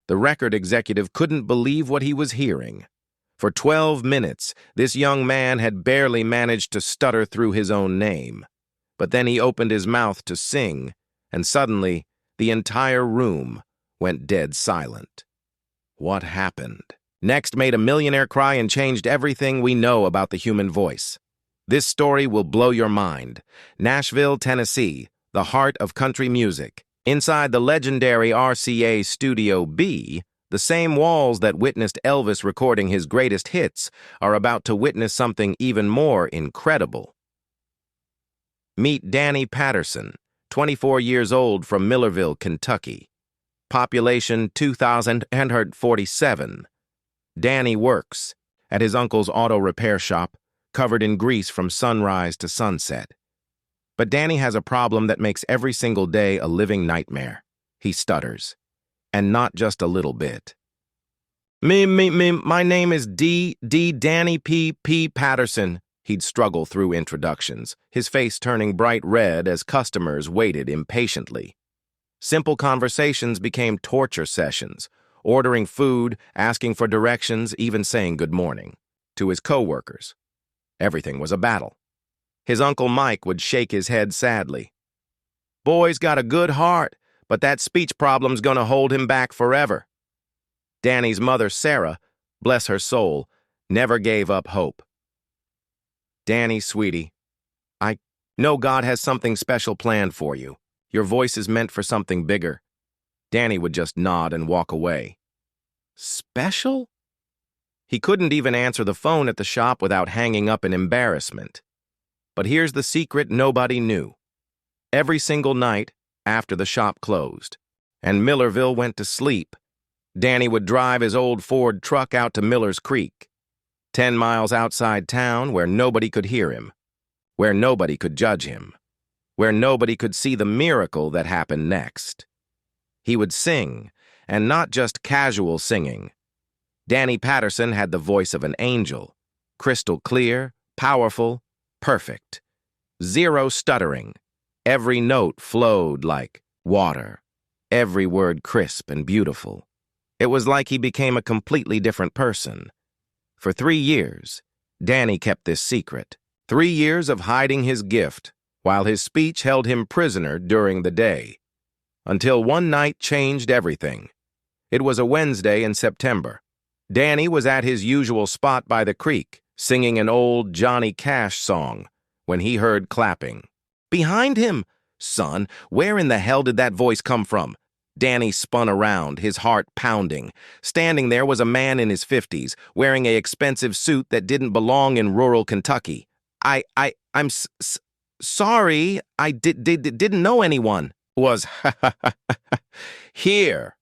The record executive couldn't believe what he was hearing. For 12 minutes, this young man had barely managed to stutter through his own name. But then he opened his mouth to sing, and suddenly, the entire room went dead silent. What happened? Next made a millionaire cry and changed everything we know about the human voice. This story will blow your mind. Nashville, Tennessee, the heart of country music. Inside the legendary RCA Studio B, the same walls that witnessed Elvis recording his greatest hits are about to witness something even more incredible. Meet Danny Patterson, 24 years old from Millerville, Kentucky. Population 2,047. Danny works at his uncle's auto repair shop, covered in grease from sunrise to sunset. But Danny has a problem that makes every single day a living nightmare. He stutters. And not just a little bit. My name is Danny P. Patterson. He'd struggle through introductions, his face turning bright red as customers waited impatiently. Simple conversations became torture sessions, ordering food, asking for directions, even saying good morning to his coworkers. Everything was a battle. His Uncle Mike would shake his head sadly. Boy's got a good heart, but that speech problem's gonna hold him back forever. Danny's mother, Sarah, bless her soul, never gave up hope. Danny, sweetie, I know God has something special planned for you. Your voice is meant for something bigger. Danny would just nod and walk away. Special? He couldn't even answer the phone at the shop without hanging up in embarrassment. But here's the secret nobody knew. Every single night, after the shop closed, and Millerville went to sleep, Danny would drive his old Ford truck out to Miller's Creek, 10 miles outside town where nobody could hear him, where nobody could judge him, where nobody could see the miracle that happened next. He would sing, and not just casual singing. Danny Patterson had the voice of an angel, crystal clear, powerful, perfect. Zero stuttering. Every note flowed like water, every word crisp and beautiful. It was like he became a completely different person. For 3 years, Danny kept this secret. 3 years of hiding his gift, while his speech held him prisoner during the day. Until one night changed everything. It was a Wednesday in September. Danny was at his usual spot by the creek, singing an old Johnny Cash song, when he heard clapping. Behind him! Son, where in the hell did that voice come from? Danny spun around, his heart pounding. Standing there was a man in his 50s, wearing an expensive suit that didn't belong in rural Kentucky. I'm sorry, I didn't know anyone. Was here,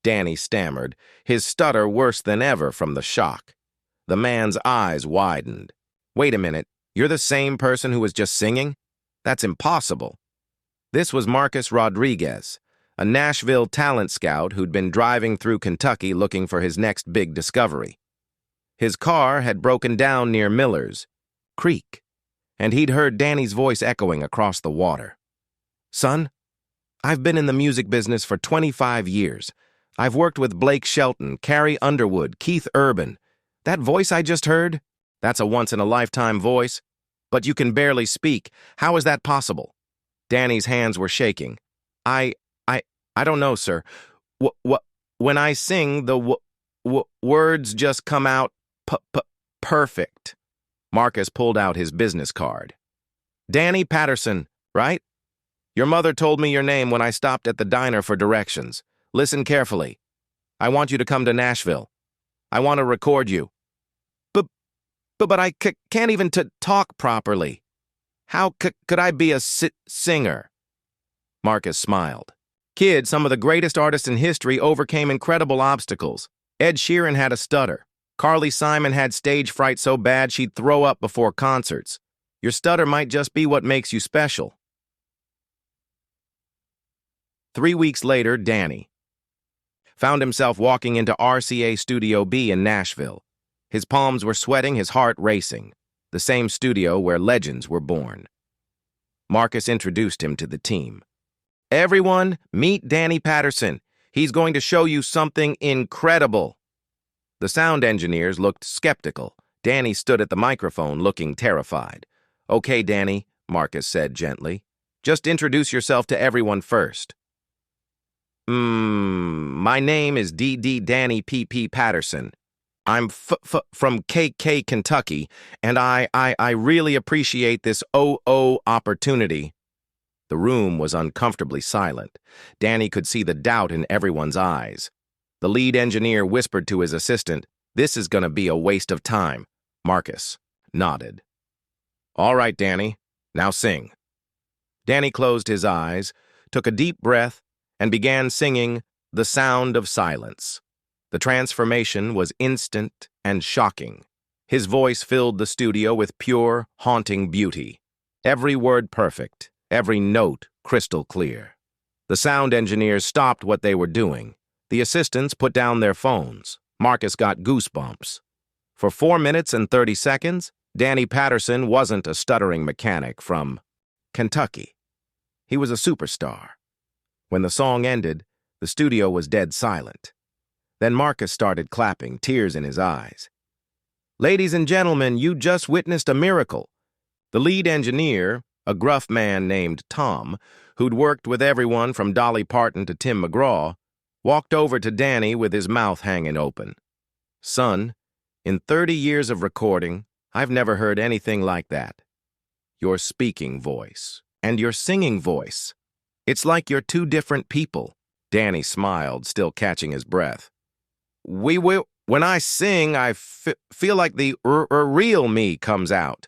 Danny stammered, his stutter worse than ever from the shock. The man's eyes widened. Wait a minute, you're the same person who was just singing? That's impossible. This was Marcus Rodriguez, a Nashville talent scout who'd been driving through Kentucky looking for his next big discovery. His car had broken down near Miller's Creek, and he'd heard Danny's voice echoing across the water. Son, I've been in the music business for 25 years. I've worked with Blake Shelton, Carrie Underwood, Keith Urban. That voice I just heard? That's a once-in-a-lifetime voice. But you can barely speak. How is that possible? Danny's hands were shaking. I don't know, sir. When I sing, the words just come out perfect. Marcus pulled out his business card. Danny Patterson, right? Your mother told me your name when I stopped at the diner for directions. Listen carefully. I want you to come to Nashville. I want to record you. But I can't even talk properly. How could I be a singer? Marcus smiled. Kid, some of the greatest artists in history overcame incredible obstacles. Ed Sheeran had a stutter. Carly Simon had stage fright so bad she'd throw up before concerts. Your stutter might just be what makes you special. 3 weeks later, Danny found himself walking into RCA Studio B in Nashville. His palms were sweating, his heart racing, the same studio where legends were born. Marcus introduced him to the team. Everyone, meet Danny Patterson. He's going to show you something incredible." The sound engineers looked skeptical. Danny stood at the microphone looking terrified. "Okay, Danny," Marcus said gently. "Just introduce yourself to everyone first." My name is Danny P. Patterson. I'm from KK, Kentucky, and I really appreciate this opportunity." The room was uncomfortably silent. Danny could see the doubt in everyone's eyes. The lead engineer whispered to his assistant, "This is going to be a waste of time." Marcus nodded. "All right, Danny, now sing." Danny closed his eyes, took a deep breath, and began singing "The Sound of Silence." The transformation was instant and shocking. His voice filled the studio with pure, haunting beauty. Every word perfect, every note crystal clear. The sound engineers stopped what they were doing. The assistants put down their phones. Marcus got goosebumps. For 4 minutes and 30 seconds, Danny Patterson wasn't a stuttering mechanic from Kentucky. He was a superstar. When the song ended, the studio was dead silent. Then Marcus started clapping, tears in his eyes. "Ladies and gentlemen, you just witnessed a miracle." The lead engineer, a gruff man named Tom, who'd worked with everyone from Dolly Parton to Tim McGraw, walked over to Danny with his mouth hanging open. "Son, in 30 years of recording, I've never heard anything like that. Your speaking voice and your singing voice. It's like you're two different people." Danny smiled, still catching his breath. When I sing, I feel like the real me comes out."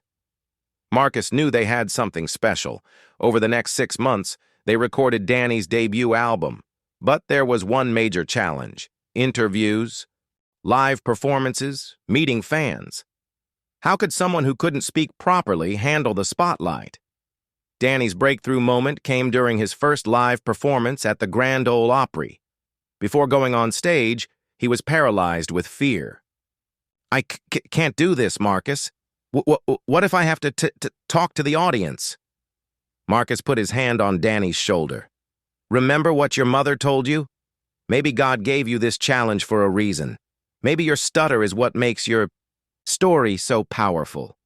Marcus knew they had something special. Over the next 6 months, they recorded Danny's debut album. But there was one major challenge: interviews, live performances, meeting fans. How could someone who couldn't speak properly handle the spotlight? Danny's breakthrough moment came during his first live performance at the Grand Ole Opry. Before going on stage, he was paralyzed with fear. "I can't do this, Marcus. What if I have to talk to the audience?" Marcus put his hand on Danny's shoulder. "Remember what your mother told you? Maybe God gave you this challenge for a reason. Maybe your stutter is what makes your story so powerful.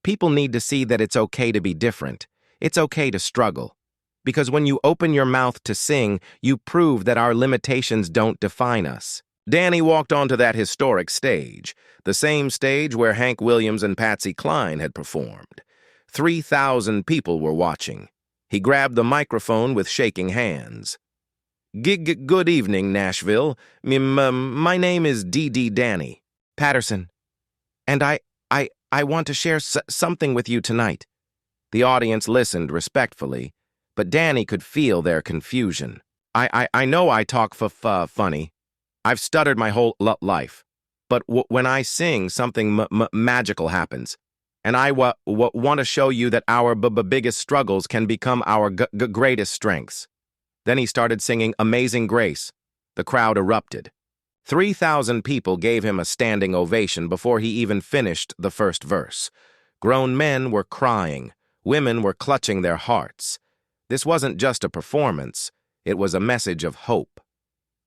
People need to see that it's okay to be different. It's okay to struggle. Because when you open your mouth to sing, you prove that our limitations don't define us." Danny walked onto that historic stage, the same stage where Hank Williams and Patsy Cline had performed. 3,000 people were watching. He grabbed the microphone with shaking hands. Good evening, Nashville. My name is Danny Patterson, and I want to share something with you tonight." The audience listened respectfully, but Danny could feel their confusion. I know I talk funny. I've stuttered my whole life, but when I sing, something magical happens. And I want to show you that our biggest struggles can become our greatest strengths." Then he started singing Amazing Grace. The crowd erupted. 3,000 people gave him a standing ovation before he even finished the first verse. Grown men were crying. Women were clutching their hearts. This wasn't just a performance. It was a message of hope.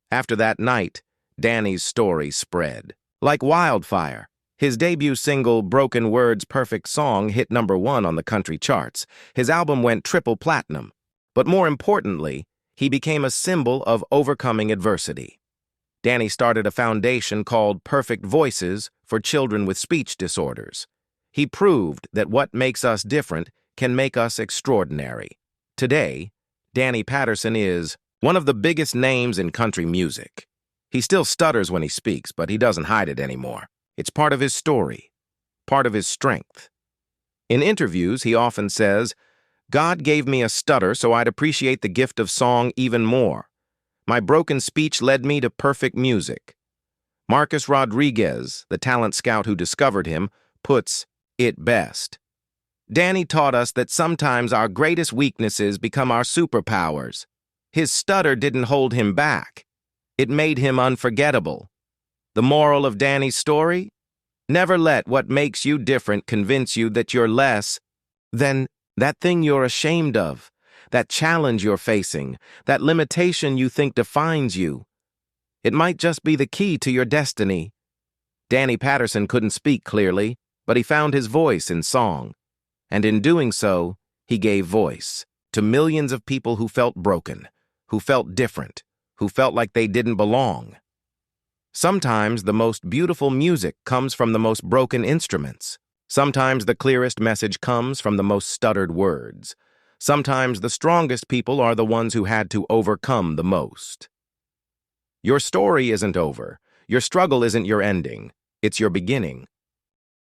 After that night, Danny's story spread. Like wildfire, his debut single, Broken Words Perfect Song, hit #1 on the country charts. His album went triple platinum. But more importantly, he became a symbol of overcoming adversity. Danny started a foundation called Perfect Voices for children with speech disorders. He proved that what makes us different can make us extraordinary. Today, Danny Patterson is one of the biggest names in country music. He still stutters when he speaks, but he doesn't hide it anymore. It's part of his story, part of his strength. In interviews, he often says, "God gave me a stutter so I'd appreciate the gift of song even more. My broken speech led me to perfect music." Marcus Rodriguez, the talent scout who discovered him, puts it best. Danny taught us that sometimes our greatest weaknesses become our superpowers. His stutter didn't hold him back. It made him unforgettable. The moral of Danny's story? Never let what makes you different convince you that you're less than that thing you're ashamed of, that challenge you're facing, that limitation you think defines you. It might just be the key to your destiny. Danny Patterson couldn't speak clearly, but he found his voice in song. And in doing so, he gave voice to millions of people who felt broken, who felt different, who felt like they didn't belong. Sometimes the most beautiful music comes from the most broken instruments. Sometimes the clearest message comes from the most stuttered words. Sometimes the strongest people are the ones who had to overcome the most. Your story isn't over. Your struggle isn't your ending. It's your beginning.